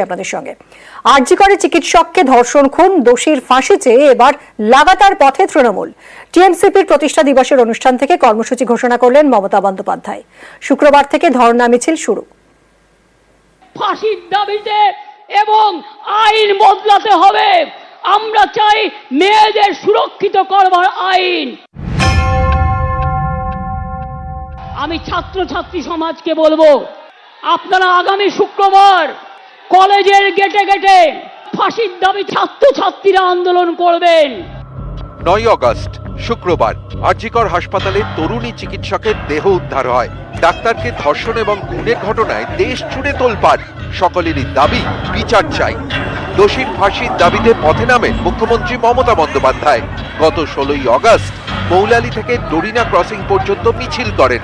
আপনাদের সঙ্গে আরজি করে চিকিৎসককে ধর্ষণ খুন, দোষীর ফাঁসি চেয়ে এবার লাগাতার পথে তৃণমূল। টিএমসিপির প্রতিষ্ঠা দিবসের অনুষ্ঠান থেকে কর্মসূচি ঘোষণা করলেন মমতা বন্দ্যোপাধ্যায়। শুক্রবার থেকে ধর্ণা মিছিল শুরু। ফাঁসির দাবিতে এবং আইন বদলাতে হবে। আমরা চাই মেয়েদের সুরক্ষিত করবার আইন। আমি ছাত্রছাত্রী সমাজকে বলবো, আপনারা আগামী শুক্রবার কলেজের গেটে গেটে ফাঁসির দাবি ছাত্রছাত্রীরা আন্দোলন করবেন। 9 আগস্ট শুক্রবার আরজি কর হাসপাতালে তরুণী চিকিৎসকের দেহ উদ্ধার হয়। ডাক্তারকে ধর্ষণ এবং খুনের ঘটনায় দেশ জুড়ে তোলপাড়। সকলেরই দাবি বিচার চাই। দোষীর ফাঁসির দাবিতে পথে নামেন মুখ্যমন্ত্রী মমতা বন্দ্যোপাধ্যায়। গত 16 আগস্ট মৌলালি থেকে ডরিনা ক্রসিং পর্যন্ত মিছিল করেন।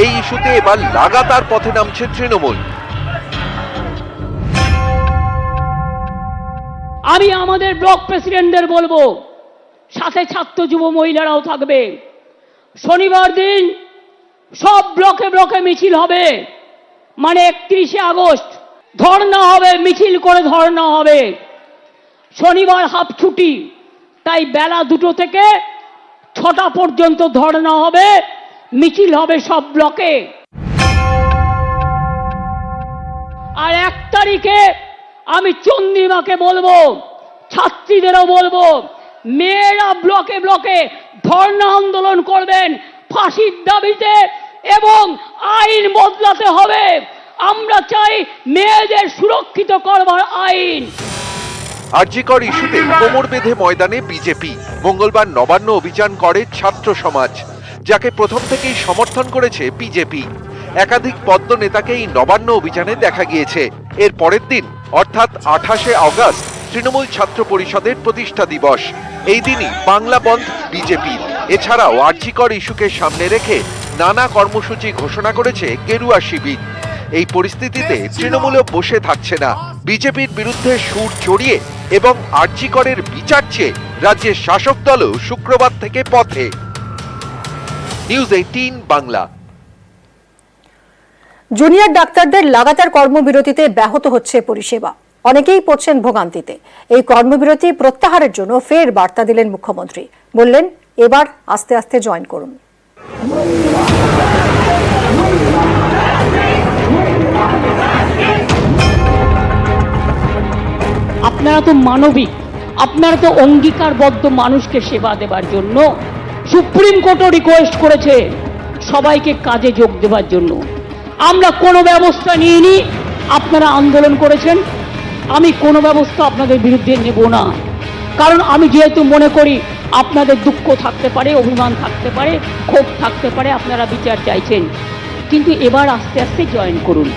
এই ইস্যুতে এবার লাগাতার পথে নামছে তৃণমূল। আমি আমাদের ব্লক প্রেসিডেন্টদের বলবো, সাথে ছাত্র যুব মহিলারাও থাকবে। শনিবার দিন সব ব্লকে ব্লকে মিছিল হবে, মানে 31শে আগস্ট ধর্ণা হবে, মিছিল করে ধর্ণা হবে। শনিবার হাফ ছুটি, তাই বেলা 2টো থেকে 6টা পর্যন্ত ধর্ণা হবে, মিছিল হবে সব ব্লকে। আর 1 তারিখে আমি চন্দ্রিমাকে বলবো, ছাত্রীদেরও বলবো, মেয়েরা ব্লকে ব্লকে ধর্ণা আন্দোলন করবেন ফাঁসির দাবিতে এবং আইন বদলাতে হবে। আমরা চাই মেয়েদের সুরক্ষিত করবার আইন। আরজি কর ইস্যুতে কোমর বেঁধে ময়দানে বিজেপি। মঙ্গলবার নবান্ন অভিযান করে ছাত্র সমাজ, যাকে প্রথম থেকেই সমর্থন করেছে বিজেপি। একাধিক পদ্ম নেতাকে এই নবান্ন অভিযানে দেখা গিয়েছে। এর পরের দিন অর্থাৎ 28শে আগস্ট তৃণমূল ছাত্র পরিষদের প্রতিষ্ঠা দিবস। এই দিনই বাংলা বন্ধ বিজেপির। এছাড়াও আরজি কর ইস্যুকে সামনে রেখে নানা কর্মসূচি ঘোষণা করেছে গেরুয়া শিবির। এই পরিস্থিতিতে তৃণমূলও বসে থাকছে না। বিজেপির বিরুদ্ধে সুর চড়িয়ে এবং আরজি করের বিচার চেয়ে রাজ্যের শাসক দলও শুক্রবার থেকে পথে। নিউজ 18 বাংলা। জুনিয়র ডাক্তারদের লাগাতার কর্মবিরতিতে ব্যাহত হচ্ছে পরিষেবা। অনেকেই পড়ছেন ভোগান্তিতে। এই কর্মবিরতি প্রত্যাহারের জন্য ফের বার্তা দিলেন মুখ্যমন্ত্রী। বললেন, এবার আস্তে আস্তে জয়েন করুন। আপনারা তো মানবিক, আপনারা তো অঙ্গীকারবদ্ধ মানুষকে সেবা দেবার জন্য। সুপ্রিম কোর্টও রিকোয়েস্ট করেছে সবাইকে কাজে যোগ দেবার জন্য। আমরা কোনো ব্যবস্থা নিইনি, আপনারা আন্দোলন করেছেন। আমি কোনো ব্যবস্থা আপনাদের বিরুদ্ধে নেব না, কারণ আমি যেহেতু মনে করি আপনাদের দুঃখ থাকতে পারে, অভিমান থাকতে পারে, ক্ষোভ থাকতে পারে, আপনারা বিচার চাইছেন। কিন্তু এবার আস্তে আস্তে জয়েন করুন।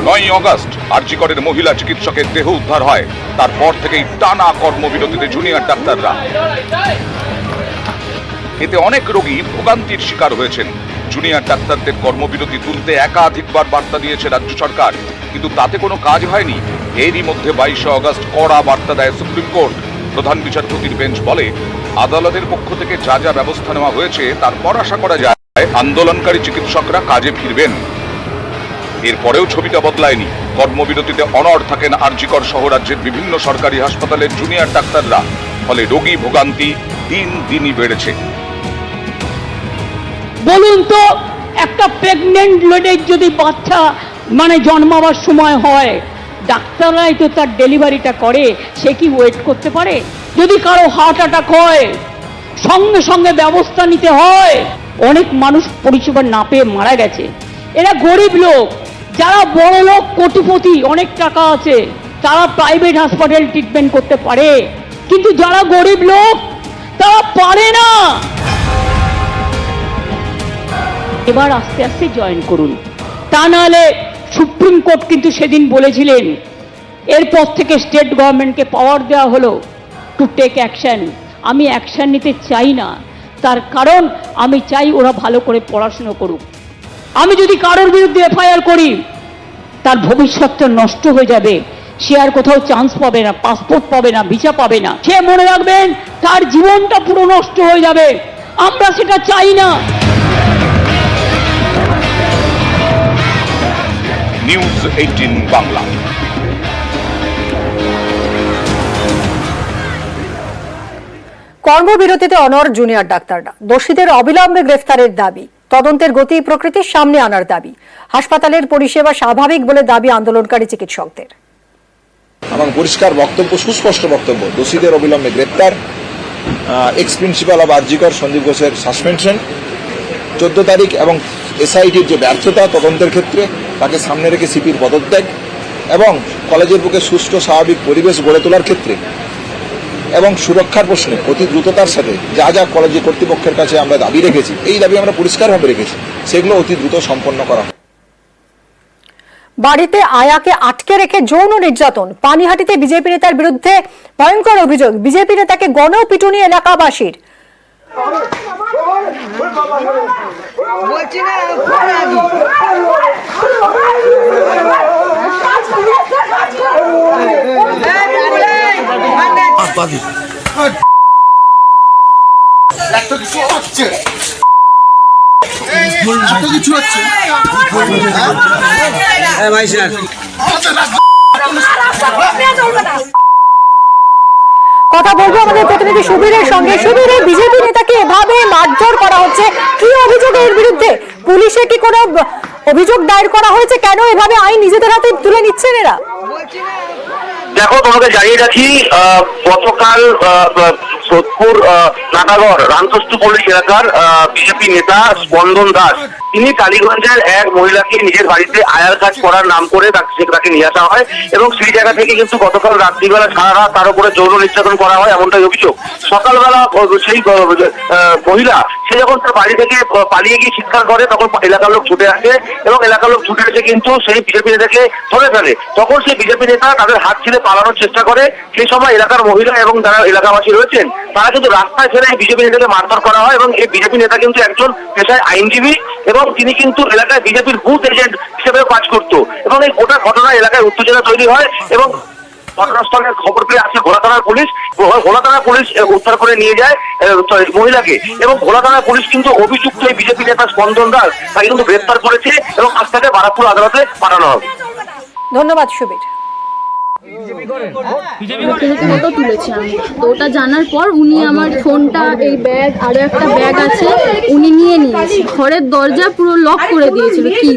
9 আগস্ট আরজি করের মহিলা চিকিৎসকের দেহ উদ্ধার হয়। তারপর থেকেই টানা কর্মবিরতিতে জুনিয়র ডাক্তাররা। এতে অনেক রোগী ভোগান্তির শিকার হয়েছেন। জুনিয়র ডাক্তারদের কর্মবিরতি তুলতে একাধিকবার বার্তা দিয়েছে রাজ্য সরকার, কিন্তু তাতে কোনো কাজ হয়নি। এরই মধ্যে 22শে আগস্ট কড়া বার্তা দেয় সুপ্রিম কোর্ট। প্রধান বিচারপতির বেঞ্চ বলে, আদালতের পক্ষ থেকে যা যা ব্যবস্থা নেওয়া হয়েছে তারপর আশা করা যায় আন্দোলনকারী চিকিৎসকরা কাজে ফিরবেন। এরপরেও ছবিটা বদলায়নি। কর্মবিরতিতে অনড় থাকেন আরজি কর সহ রাজ্যের বিভিন্ন সরকারি হাসপাতালের জুনিয়র ডাক্তাররা। ফলে রোগী ভোগান্তি দিন দিনই বেড়েছে। বলুন তো, একটা প্রেগনেন্ট লেডির যদি বাচ্চা জন্মাবার সময় হয়, ডাক্তাররাই তো তার ডেলিভারিটা করে, সে কি ওয়েট করতে পারে? যদি কারো হার্ট অ্যাটাক হয়, সঙ্গে সঙ্গে ব্যবস্থা নিতে হয়। অনেক মানুষ পরিষেবা না পেয়ে মারা গেছে। এরা গরিব লোক। যারা বড় লোক, কোটিপতি, অনেক টাকা আছে, তারা প্রাইভেট হাসপাতাল ট্রিটমেন্ট করতে পারে, কিন্তু যারা গরিব লোক তারা পারে না। এবার আস্তে আস্তে জয়েন করুন, তা নাহলে সুপ্রিম কোর্ট কিন্তু সেদিন বলেছিলেন, এরপর থেকে স্টেট গভর্নমেন্টকে পাওয়ার দেওয়া হলো টু টেক অ্যাকশন। আমি অ্যাকশন নিতে চাই না, তার কারণ আমি চাই ওরা ভালো করে পড়াশুনো করুক। আমি যদি কারোর বিরুদ্ধে এফআইআর করি, তার ভবিষ্যৎটা নষ্ট হয়ে যাবে। সে আর কোথাও চান্স পাবে না, পাসপোর্ট পাবে না, ভিসা পাবে না। সে মনে রাখবেন, তার জীবনটা পুরো নষ্ট হয়ে যাবে। আমরা সেটা চাই না। নিউজ 18 বাংলা। কর্মবিরতিতে অনড় জুনিয়র ডাক্তাররা, দোষীদের অবিলম্বে গ্রেফতারের দাবি, তদন্তের গতি প্রকৃতির সামনে আনার দাবি, হাসপাতালের পরিষেবা স্বাভাবিক বলে দাবি আন্দোলনকারী চিকিৎসকদের। আমার পরিষ্কার বক্তব্য, সুস্পষ্ট বক্তব্য, দোষীদের অবিলম্বে গ্রেপ্তার, ex principal of RG Kar Sandip ঘোষের সাসপেনশন, 14 তারিখ এবং এসআইটির যে ব্যর্থতা তদন্তের ক্ষেত্রে তাকে সামনে রেখে সিপির পদত্যাগ এবং কলেজের বুকে সুষ্ঠু স্বাভাবিক পরিবেশ গড়ে তোলার ক্ষেত্রে এবং সুরক্ষার প্রশ্নে অতি দ্রুততার সাথে যা যা কলেজের কর্তৃপক্ষের কাছে আমরা দাবি রেখেছি, এই দাবি আমরা পরিষ্কারভাবে রেখেছি, সেগুলো অতি দ্রুত সম্পন্ন করা হয়। বাড়িতে আয়াকে আটকে রেখে যৌন নির্যাতন, পানিহাটিতে বিজেপি নেতার বিরুদ্ধে ভয়ঙ্কর অভিযোগ, বিজেপি নেতাকে গণপিটুনি এলাকাবাসীর। কথা বলবো আমাদের প্রতিনিধি সুবীরের সঙ্গে। সুবীরে, বিজেপি নেতাকে এভাবে মারধর করা হচ্ছে, কি অভিযোগ এর বিরুদ্ধে? পুলিশে কি কোনো অভিযোগ দায়ের করা হয়েছে? কেন এভাবে আইন নিজেদের হাতে তুলে নিচ্ছেন এরা? দেখো, তোমাকে জানিয়ে রাখি, গতকাল সোদপুর নাটাগড় রামকৃষ্ণ পল্লী এলাকার বিজেপি নেতা স্পন্দন দাস, তিনি টালিগঞ্জের এক মহিলাকে নিজের বাড়িতে আয়ার কাজ করার নাম করে তাকে নিয়ে আসা হয় এবং সেই জায়গা থেকে কিন্তু গতকাল রাত্রিবেলা সারা রাত তার উপরে যৌন নির্যাতন করা হয়, এমনটাই অভিযোগ। সকালবেলা সেই মহিলা সে যখন তার বাড়ি থেকে পালিয়ে গিয়ে চিৎকার করে, তখন এলাকার লোক ছুটে আসে এবং এলাকার লোক ছুটে এসে কিন্তু সেই বিজেপি নেতাকে ধরে ফেলে। তখন সেই বিজেপি নেতা তাদের হাত ছেড়ে পালানোর চেষ্টা করে। সেই সময় এলাকার মহিলা এবং যারা এলাকাবাসী রয়েছেন তারা কিন্তু রাস্তায় ফেলে এই বিজেপি নেতাকে মারধর করা হয় এবং এই বিজেপি নেতা কিন্তু একজন পেশায় আইনজীবী এবং তিনি কিন্তু এলাকায় বিজেপির বুথ এজেন্ট হিসেবেও কাজ করত এবং এই গোটা ঘটনা এলাকায় উত্তেজনা তৈরি হয় এবং ঘটনাস্থলের খবর পেয়ে আসে ঘোলা থানার পুলিশ। ঘোলা থানার পুলিশ উদ্ধার করে নিয়ে যায় মহিলাকে এবং ঘোলা থানার পুলিশ কিন্তু অভিযুক্ত এই বিজেপি নেতা স্পন্দন দাস তাকে কিন্তু গ্রেফতার করেছে এবং আজ তাকে বারাকপুর আদালতে পাঠানো হবে। ধন্যবাদ সুবীর। ফটো তুলেছি আমি, তো ওটা জানার পর উনি আমার ফোনটা, এই ব্যাগ, আরো একটা ব্যাগ আছে, উনি নিয়ে নিয়েছে। ঘরের দরজা পুরো লক করে দিয়েছিল কি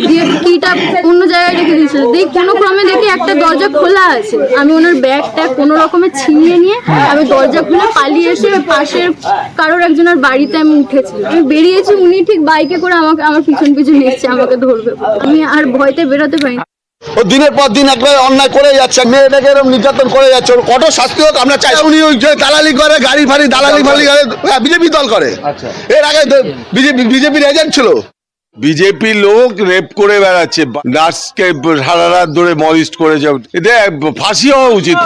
দিয়ে, কিটা অন্য জায়গায় রেখে দিয়েছিল। কোনো ক্রমে দেখি একটা দরজা খোলা আছে, আমি ওনার ব্যাগটা কোনো রকমে ছিনিয়ে নিয়ে আমি দরজা খুলে পালিয়ে এসে পাশের কারোর একজনের বাড়িতে আমি উঠেছি। আমি বেরিয়েছি, উনি ঠিক বাইকে করে আমাকে আমার পিছন পিছন এসছে আমাকে ধরবে। আমি আর ভয়তে বেরোতে পারি। ও দিনের পর দিন একবার অন্যায় করে যাচ্ছে, মেয়েটাকে এরকম নির্যাতন করে যাচ্ছে, ওর কত শাস্তি হোক আমরা চাই। উনি ওই যে দালালি করে, গাড়ি ফাড়ি দালালি ফাড়ি করে, বিজেপি দল করে। এর আগে বিজেপির এজেন্ট ছিল। বিজেপি লোক রেপ করে বেড়াচ্ছে, নার্সকে সারা রাত ধরে মলিস্ট করেছে, এদের ফাঁসি হওয়া উচিত।